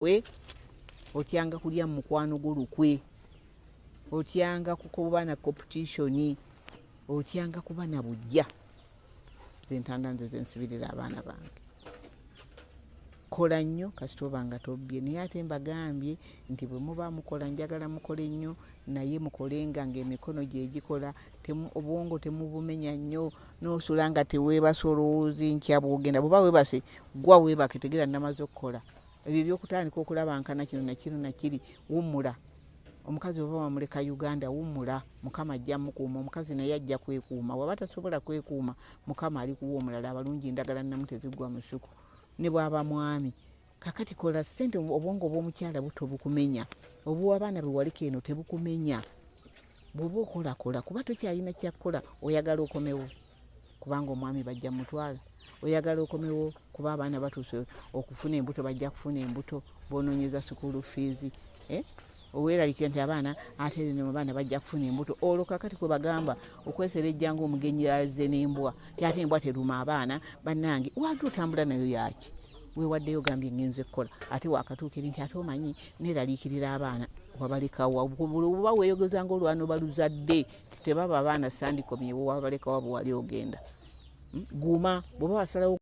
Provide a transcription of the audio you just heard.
we otyanga kulya mukwano gulukwe, otyanga kukuba na competition, otyanga kuba na bujja. Zentanda nze zensibirira abaana bange. Kola nnyo kasita obanga tobbye, naye ate mbagambye nti bwe muba mukola njagala mukole nnyo naye mukolenga ng'emikono gye gikola, obwongo temubumenya nnyo n'osula nga teweebase olowoozi ntya bw'ogenda. Bw'oba weebase gwa weebake tegera namaze okukola. Ebyo eby'okutandika okulaba nkana kino na kino na kiri, wummula. Omukazi oba wamuleka Uganda, wummula. Mukama ajja mukuuma, omukazi naye ajja kwekuuma. Waba tasobola kwekuuma, Mukama ali kuwa omulala. Abalungi ndagala nnamu teziggwa mu ssuku. Ne bw'aba mwami. Kakati kola ssente, obwongo bw'omukyala buto bukumenya. Obw'abaana be walika eno tebukumenya. Bw'oba okolakola kuba tokyalina kyakkola, oyagala okomewo kubanga omwami bajja mutwala. Oyagala okomewo kuba abaana batuuse okufuna embuto, bajja kufuna embuto, boonoonyeza school fees. Oweeraliikira nti abaana ate mu baana bajja kufuna embuto. Olwo kakati kwe bagamba okweserejja ng'omugenyi azze n'embwa. Ate embwa teruma abaana bannange. Wali otambula nayo yaki? Weewaddeyo gambye ngenze kukola. Ate wakatuukira nti ate omanyi neeraliikirira abaana wabalekawa. Oba weeyogeza ng'olwano baluzadde tebaba abaana sandikomyewo wabalekawa bwe wali ogenda. Guma bw'oba wasalawo